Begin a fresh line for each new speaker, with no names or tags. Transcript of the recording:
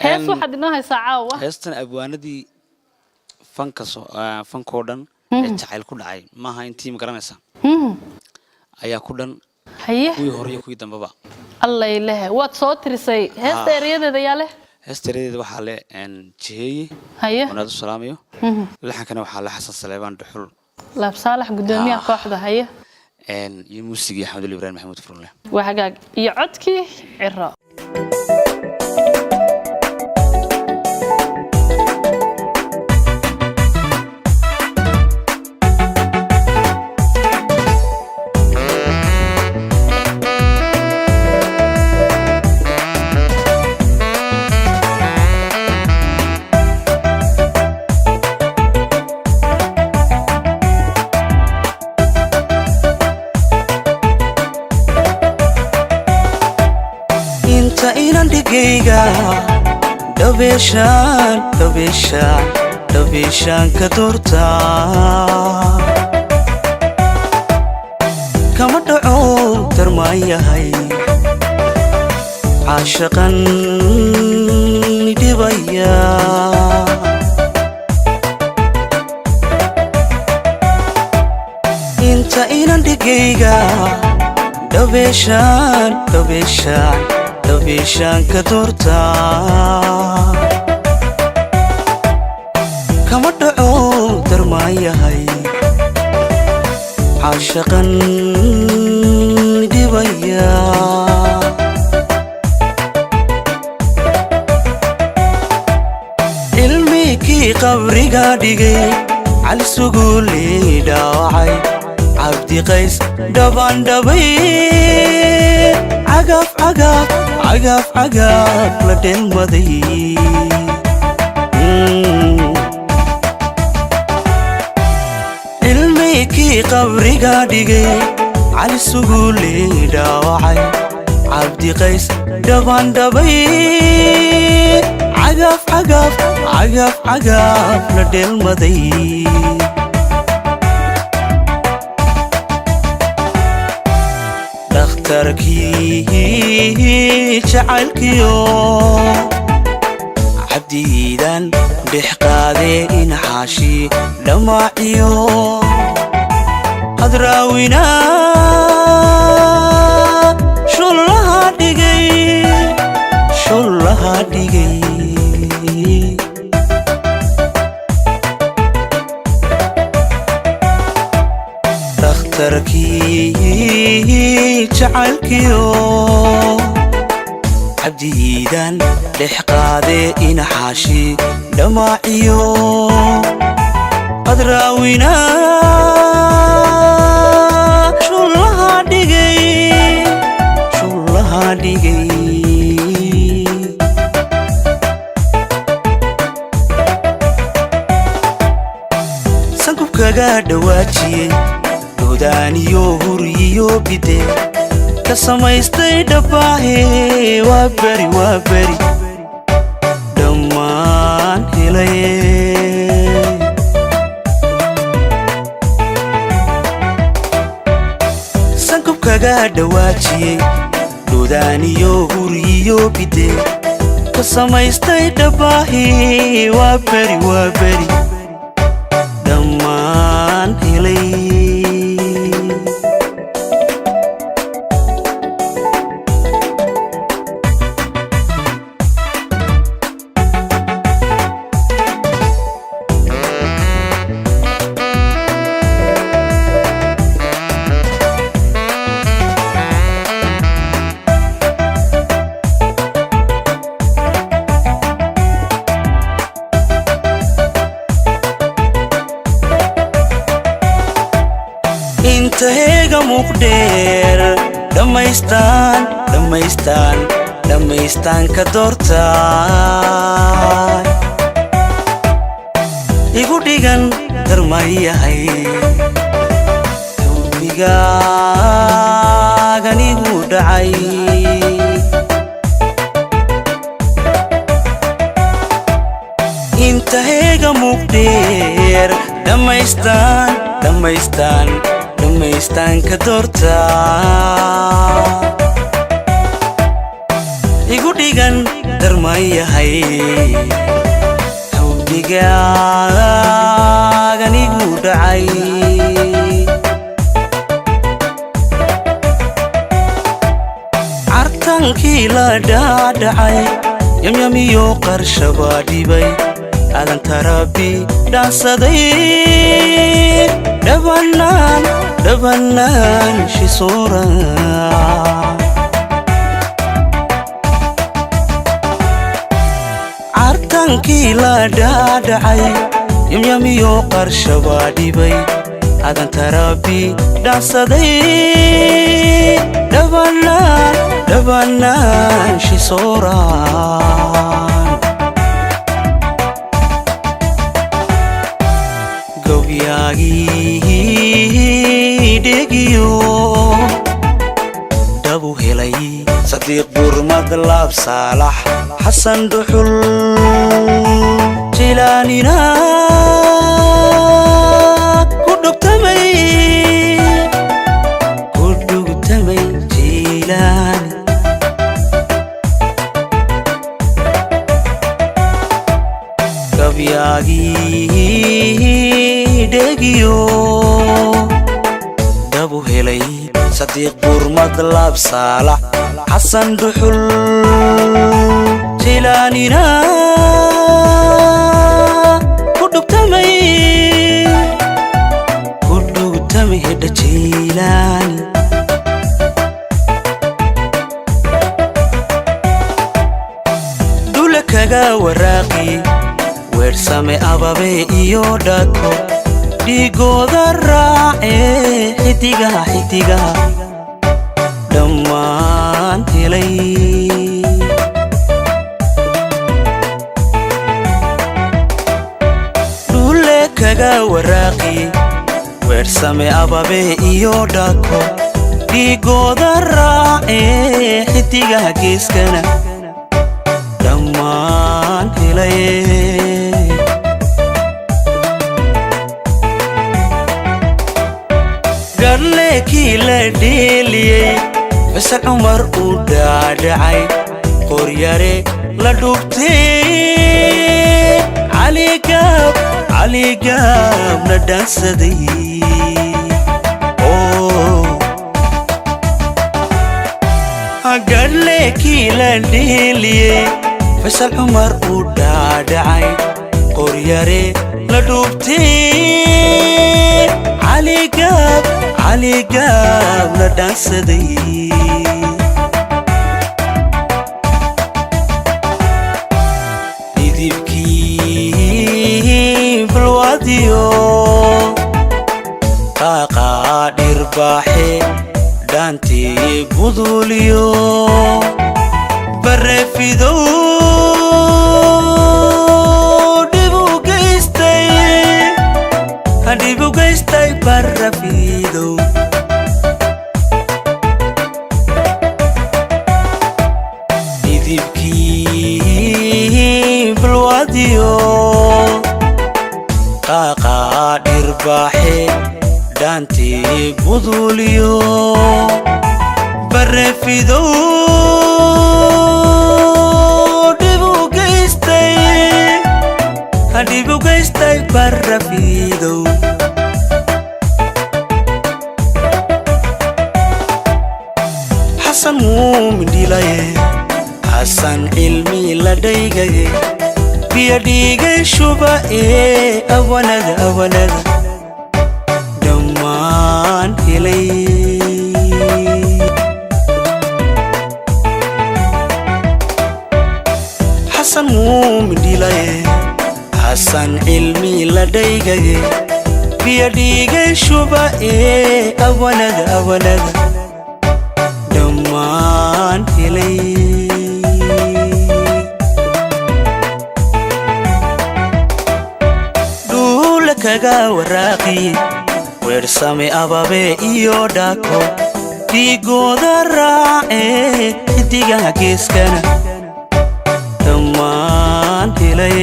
هيس واحد إنها ساعة
هيستن أبواندي فنكودن جعل كل عاي ما هاي انتي مقرنسا أيا كودن
هي
كوي هوري كوي دم
الله يله وات صوت رسي هيس تريده دياله
هستريد وحاله إن جهي
هي
ونادو السلاميو لحن كانوا حاله حسن سليمان دحول
لا بصالح قدامي كوحدة هي
إن يموسيقي حمد الله إبراهيم محمود فرولة
وحقاق يعدكي عراء
دوبيشان كدورتا كما دعو ترمايا هاي عاشقا دبيا انت اينا دقيقة دوبيشان كدورتا كما دعو ترمايا هاي عاشقا دبيا علمي كي قبري قادقي على سقولي داوعي عبدي قيس دبان دبي عقف لدين مضي علمي كي قبري قادقي على سقولي داوعي عبدي قيس دبان دبي عقف لدين مضي دختركي جعلكيو عبديدان بحقادي إنحاشي دماعيو أدراوينا شلها دقي دختركي جعلكيو عبديدان لحقادي إنحاشي دماعيو أدراوينا شلها دقي سنكب كاقا دواتي دودانيو هوريو بيدي كسمايستي دباهي وابري دمان هلاي سنكب كاقا دواتي دودانيو هوريو بيدي كسمايستي دباهي وابري دمان هلاي intahega muqdeer dhamaystaan ka doortaa igu dhigan darmayahay qalbigaagan igu dhacay intahega muqdeer dhamaystaan ka doortaa igu dhigan darmayahay xubigaagan igu dhacay cartankii la dhaadhacay yamyamiyo qarshabaa dhibay aadan tarabi dhaansaday dhabanaan shisoora cartankii la dhaadhacay yamyamiyo qarshabaa dhibay aadan tarabi dhaansaday dhabanaan shisoora gowyaagii dhegiyo dhabu helay sadiiq burmad laab saalax xasan dhuxul jilaanina ku dhugtamay jilaani gabyaagii dhegiyo dhabu helay sadiiq burmad laab saalax xasan dhuxul jilaanina ku dhugtamay hedha jilaani dhule kaga waraaqi weersame ababe iyo dhako dhigooda raace xidigaha dhammaan helay dhule kaga waraaqi weersame ababe iyo dhako dhigooda raace xidigaha geeskana dhammaan helay garleekii la dheeliyey fasal cumar uu dhaadhacay qoryare la dhugtay caligaab la dhaansaday garleekii la dheeliyey fasal cumar uu dhaadhacay qoryare la dhugtay caligaab la dhaansaday dhidibkii balwadiyo qaaqaa dhirbaaxe dhaantii buduliyo bareefidow dhibu gaystay barafidow dhidibkii balwadiyo qaaqaa dhirbaaxe dhaantii buduliyo bareefidow dhibu gaystay barafidow xasan muumin dhilaye xasan cilmi la dhaygaye biyo dhiigay shuba awanada dhammaan helay xasan muumin dhilaye xasan cilmi la dhaygaye biyo dhiigay shuba awanada dhammaan helay dhule kaga waraaqi weersame ababe iyo dhako dhigooda raace xidigaha geeskana dhammaan helay